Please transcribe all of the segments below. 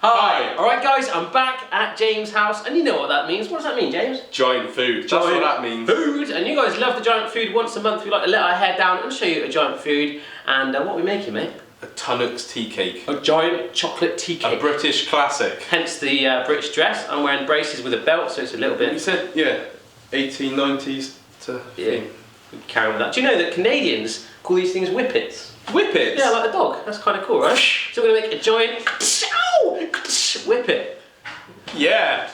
Hi! Alright guys, I'm back at James' house, and you know what that means. What does that mean, James? Giant food. That's what that means. Food! And you guys love the giant food. Once a month we like to let our hair down and show you a giant food. And what are we making, mate? A Tunnocks tea cake. A giant chocolate tea cake. A British classic. Hence the British dress. I'm wearing braces with a belt, so it's a little bit... You said, yeah, 1890s to... Yeah, carry on with that. Do you know that Canadians call these things whippets? Whippets? Yeah, like a dog. That's kind of cool, right? So we're going to make a giant whippet. Yeah.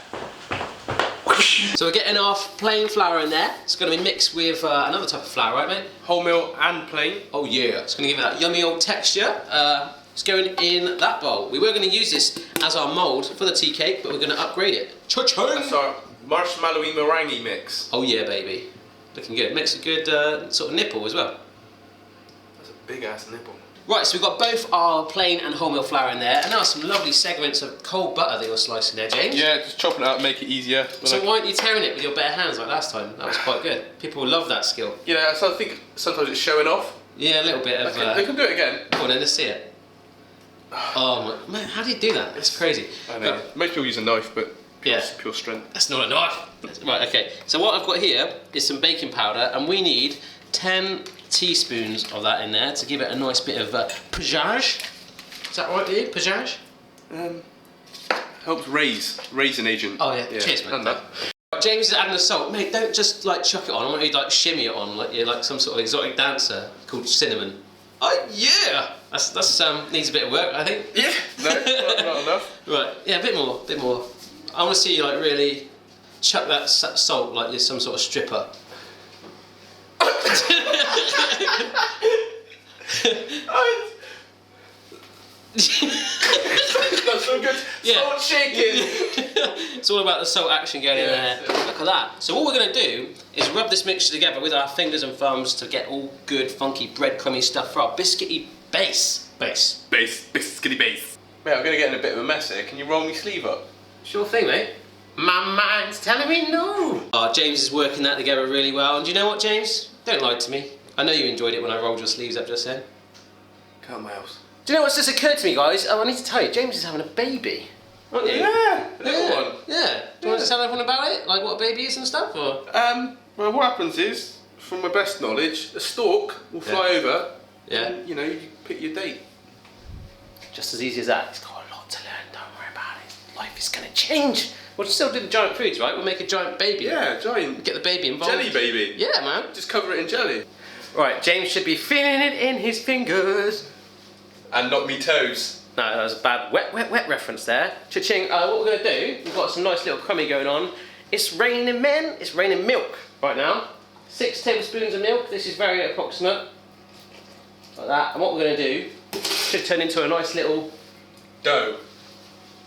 So we're getting our plain flour in there. It's going to be mixed with another type of flour, right, mate? Wholemeal and plain. Oh yeah, it's going to give it that yummy old texture. It's going in that bowl. We were going to use this as our mould for the tea cake, but we're going to upgrade it. Cha-ching! That's our marshmallowy meringue mix. Oh yeah, baby. Looking good. Makes a good sort of nipple as well. That's a big ass nipple. Right, so we've got both our plain and wholemeal flour in there, and now some lovely segments of cold butter that you're slicing there, James. Yeah, just chopping it up, make it easier. So why aren't you tearing it with your bare hands like last time? That was quite good. People will love that skill. Yeah, so I think sometimes it's showing off. Yeah, a little bit of... They can do it again. Go on then, let's see it. Oh my... Man, how do you do that? It's crazy. I know. Most people use a knife, but pure strength. That's not a knife. Right, okay. So what I've got here is some baking powder, and we need 10 teaspoons of that in there to give it a nice bit of pizzazz. Is that right with you? Pizzazz? Helps raise an agent. Oh yeah, cheers mate. Right, James is adding the salt. Mate, don't just like chuck it on. I want you to like shimmy it on like you're like some sort of exotic dancer called Cinnamon. Oh yeah! That's needs a bit of work, I think. Yeah, no, not enough. Right, yeah, a bit more. I want to see you like really chuck that salt like you're some sort of stripper. That's so good. Yeah. Salt shaking. It's all about the salt action going in there. Look at that. So what we're going to do is rub this mixture together with our fingers and thumbs to get all good, funky, breadcrumby stuff for our biscuity base. Biscuity base. Mate, I'm going to get in a bit of a mess here. Can you roll me sleeve up? Sure thing, mate. My mind's telling me no. James is working that together really well. And do you know what, James? Don't lie to me. I know you enjoyed it when I rolled your sleeves up just then. Can't my house. Do you know what's just occurred to me, guys? I need to tell you, James is having a baby. Aren't you? Yeah, a little one. Yeah. Do you want to tell everyone about it? Like what a baby is and stuff? Or? Well, what happens is, from my best knowledge, a stork will fly over. Yeah. And, you know, you pick your date. Just as easy as that. He's got a lot to learn. Don't worry about it. Life is going to change. We'll still do the giant foods, right? We'll make a giant baby. Yeah, giant. Get the baby involved. Jelly baby. Yeah, man. Just cover it in jelly. Right, James should be feeling it in his fingers. And not me toes. No, that was a bad wet reference there. Cha-ching. What we're going to do, we've got some nice little crummy going on. It's raining men, it's raining milk right now. 6 tablespoons of milk. This is very approximate. Like that. And what we're going to do should turn into a nice little dough.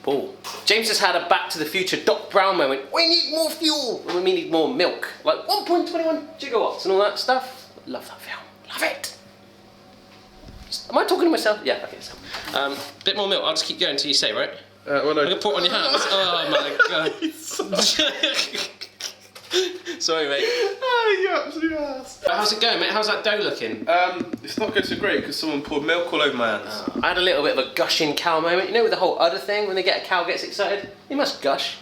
ball. James has had a Back to the Future Doc Brown moment. We need more fuel. We need more milk. Like 1.21 gigawatts and all that stuff. Love that film. Love it. Am I talking to myself? Yeah, okay, so. Bit more milk, I'll just keep going until you say, right? Well, no. I'm gonna pour it on your hands. Oh my god. Sorry, mate. Oh, you absolute ass. How's it going, mate? How's that dough looking? It's not going so great because someone poured milk all over my hands. I had a little bit of a gushing cow moment. You know with the whole udder thing, when a cow gets excited? He must gush.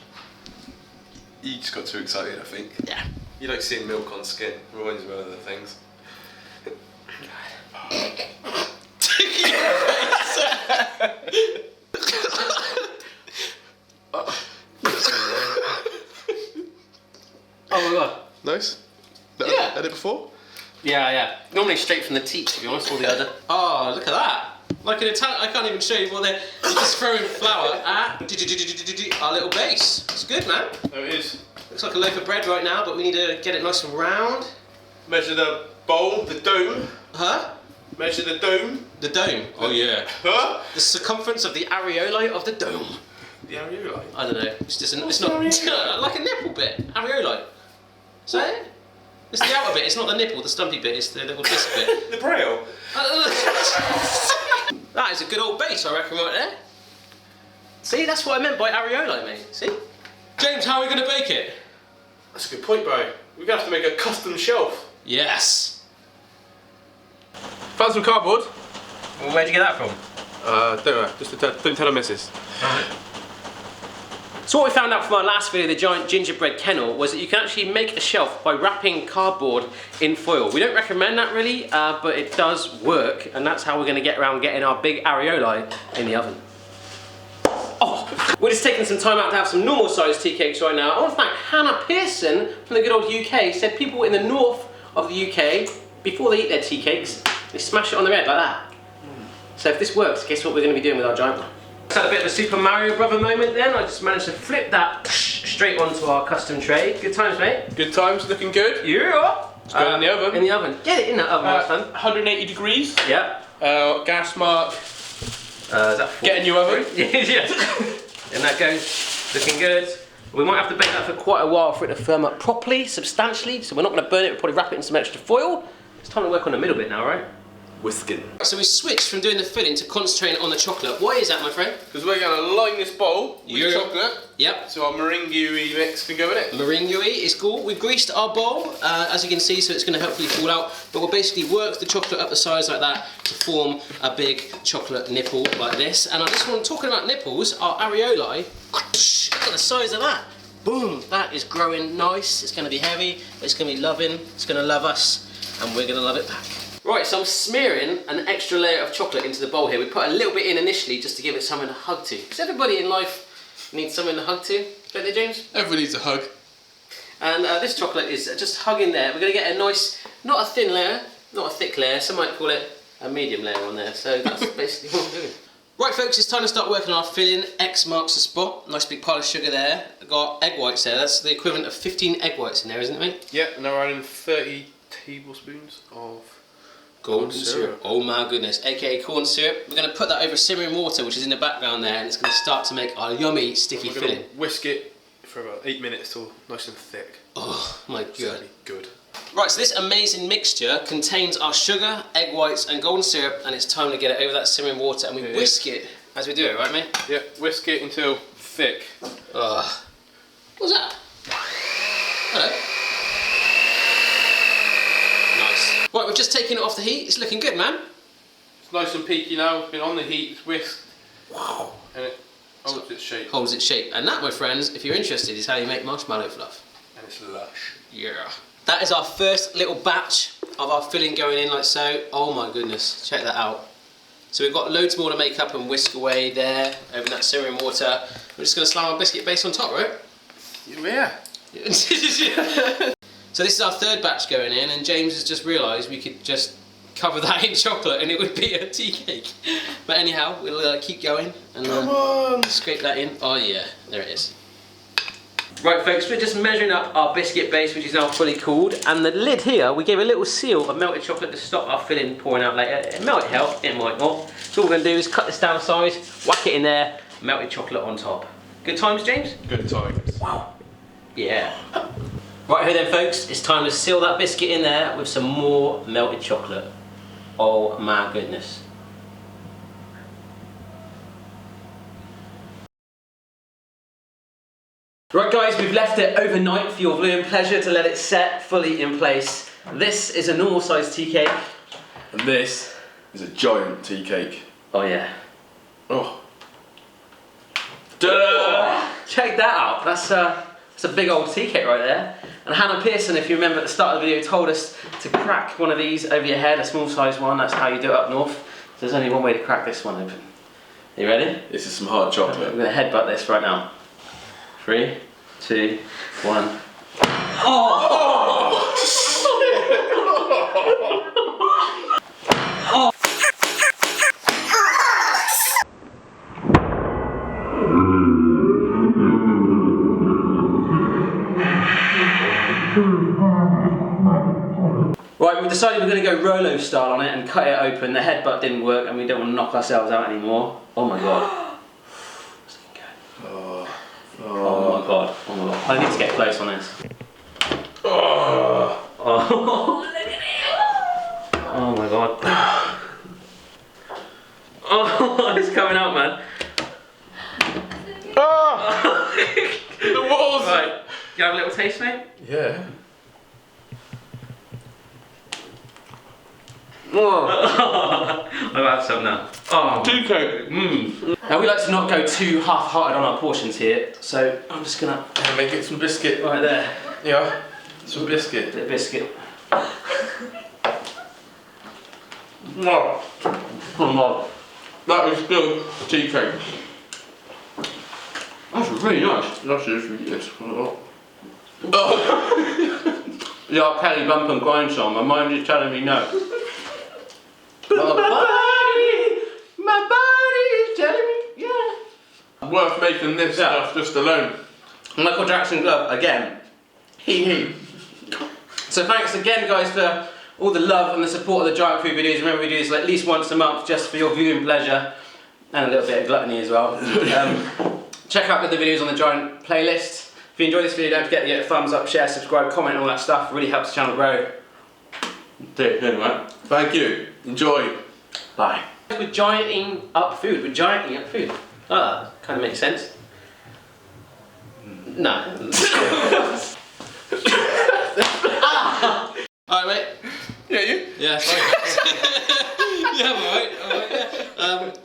You just got too excited, I think. Yeah. You like seeing milk on skin. Reminds me of other things. Oh my god. Nice? Yeah. Had it before? Yeah. Normally straight from the teat, to be honest, or the udder. Oh, look at that. Like an Italian, I can't even show you what they're just throwing flour at our little base. It's good, man. Oh, it is. Looks like a loaf of bread right now, but we need to get it nice and round. Measure the bowl, the dome. Huh? Measure the dome. The dome? Oh yeah. Huh? The circumference of the areolae of the dome. The areolae? I don't know. It's just it's not like a nipple bit. Areolae. Say it? It's the outer bit, it's not the nipple, the stumpy bit, it's the little disc bit. The braille. That is a good old base, I reckon, right there. See, that's what I meant by areolae, mate. See? James, how are we going to bake it? That's a good point, Barry. We're going to have to make a custom shelf. Yes. Found some cardboard. Well, where'd you get that from? Don't know. Just don't tell the missus. Right. So what we found out from our last video, the giant gingerbread kennel, was that you can actually make a shelf by wrapping cardboard in foil. We don't recommend that really, but it does work, and that's how we're going to get around getting our big areoli in the oven. Oh, we're just taking some time out to have some normal sized tea cakes right now. I want to thank Hannah Pearson from the good old UK. Said people in the north of the UK, before they eat their tea cakes, they smash it on their head like that. So if this works, guess what we're going to be doing with our giant one? Just had a bit of a Super Mario Brother moment then. I just managed to flip that straight onto our custom tray. Good times, mate. Good times, looking good. Yeah. It's going in the oven. In the oven. Get it in that oven, last time. 180 degrees. Yeah. Gas mark. Is that full? Get in your oven. Yeah. And that goes. Looking good. We might have to bake that for quite a while for it to firm up properly, substantially. So we're not going to burn it. We'll probably wrap it in some extra foil. It's time to work on the middle bit now, right? Whisking. So we switched from doing the filling to concentrating on the chocolate. Why is that, my friend? Because we're going to line this bowl with chocolate. Yep. So our meringue mix can go in it. Meringue is cool. We've greased our bowl, as you can see, so it's going to hopefully fall out. But we'll basically work the chocolate up the sides like that to form a big chocolate nipple like this. And on this one, talking about nipples, our areoli, look at the size of that. Boom, that is growing nice. It's going to be heavy, it's going to be loving, it's going to love us, and we're going to love it back. Right, so I'm smearing an extra layer of chocolate into the bowl here. We put a little bit in initially just to give it something to hug to. Because everybody in life needs something to hug to, don't they, James? Everybody needs a hug. And this chocolate is just hugging there. We're going to get a nice, not a thin layer, not a thick layer, some might call it a medium layer on there. So that's basically what we're doing. Right folks, it's time to start working on our filling. X marks the spot. Nice big pile of sugar there. I've got egg whites there. That's the equivalent of 15 egg whites in there, isn't it, mate? Yeah, and now we're adding 30 tablespoons of golden syrup. Oh my goodness, aka corn syrup. We're going to put that over simmering water, which is in the background there, and it's going to start to make our yummy, sticky filling. Whisk it for about 8 minutes till nice and thick. Oh my god. Good. Right, so this amazing mixture contains our sugar, egg whites, and golden syrup, and it's time to get it over that simmering water, and we whisk it as we do it, right, mate? Yeah, whisk it until thick. What's that? Hello. Nice. Right, we've just taken it off the heat. It's looking good, man. It's nice and peaky now. It's been on the heat. It's whisked. Wow. And it holds its shape. Holds its shape. And that, my friends, if you're interested, is how you make marshmallow fluff. And it's lush. Yeah. That is our first little batch of our filling going in like so. Oh my goodness, check that out. So we've got loads more to make up and whisk away there over that simmering water. We're just going to slam our biscuit base on top, right? Yeah. So this is our third batch going in, and James has just realised we could just cover that in chocolate and it would be a tea cake. But anyhow, we'll keep going and scrape that in. Oh yeah, there it is. Right folks, we're just measuring up our biscuit base, which is now fully cooled, and the lid here, we gave a little seal of melted chocolate to stop our filling pouring out later. It might help, it might not. So all we're going to do is cut this down size, whack it in there, melted chocolate on top. Good times, James? Good times. Wow. Yeah. Right here then folks, it's time to seal that biscuit in there with some more melted chocolate. Oh my goodness. Right guys, we've left it overnight for your viewing pleasure to let it set fully in place. This is a normal sized tea cake. And this is a giant tea cake. Oh yeah. Oh. Oh, check that out. That's a big old tea cake right there. And Hannah Pearson, if you remember at the start of the video, told us to crack one of these over your head, a small size one. That's how you do it up north. So there's only one way to crack this one open. Are you ready? This is some hard chocolate. I'm going to headbutt this right now. 3, 2, 1. Oh! Oh! Right, we decided we're going to go Rolo style on it and cut it open. The headbutt didn't work and we don't want to knock ourselves out anymore. Oh my god. It's looking good. Oh my god. Oh my god. I need to get close on this. Oh. Oh. Look at it. Oh my god. Oh, it's coming out, man. Oh. The walls. Right. You have a little taste, mate? Yeah. I've had some now. Oh. Teacake. Now we like to not go too half-hearted on our portions here, so I'm just gonna Make it some biscuit. right there. Yeah. Some biscuit. Bit of biscuit. No. That is good tea cake. That's really nice. That's just really this. Yeah, Kelly bump and grind song. My mind is telling me no. My body is telling me yeah. Worth making this stuff just alone. Michael Jackson glove again. Hee. So thanks again, guys, for all the love and the support of the Giant Food videos. Remember, we do this at least once a month just for your viewing pleasure and a little bit of gluttony as well. Check out the other videos on the Giant playlist. If you enjoyed this video, don't forget to get a thumbs up, share, subscribe, comment, all that stuff. It really helps the channel grow. Anyway. Thank you. Enjoy. Bye. We're gianting up food. We're gianting up food. Ah, kind of makes sense. No. Alright, mate. Yeah, you? Yeah, sorry. Yeah, I'm alright.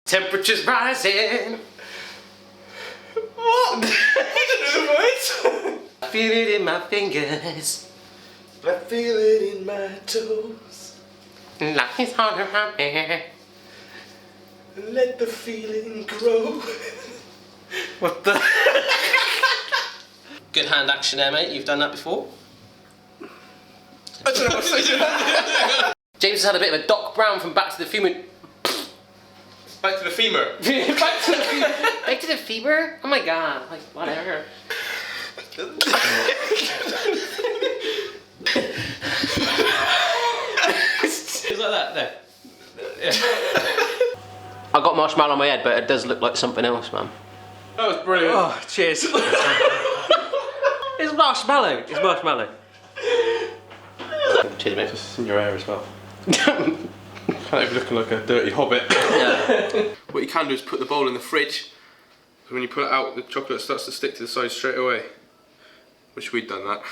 Temperature's rising. What? I feel it in my fingers. I feel it in my toes. Life is hard around here. Let the feeling grow. What the? Good hand action there, mate. You've done that before. I don't know what to say. James has had a bit of a Doc Brown from Back to the Future. Back to the femur. Back to the fever? Oh my god, like whatever. It's like that, there. I got marshmallow on my head, but it does look like something else, man. That was brilliant. Oh, cheers. It's marshmallow. It's marshmallow. Cheers, mate. It's in your hair as well. Kind of looking like a dirty hobbit. Yeah. What you can do is put the bowl in the fridge. So when you put it out, the chocolate starts to stick to the side straight away. Wish we'd done that.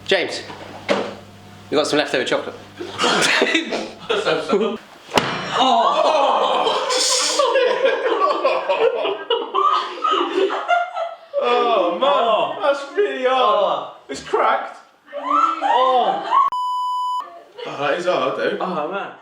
James, you got some leftover chocolate. Oh man, that's really hard. It's cracked. Oh, that is hard though. Oh man.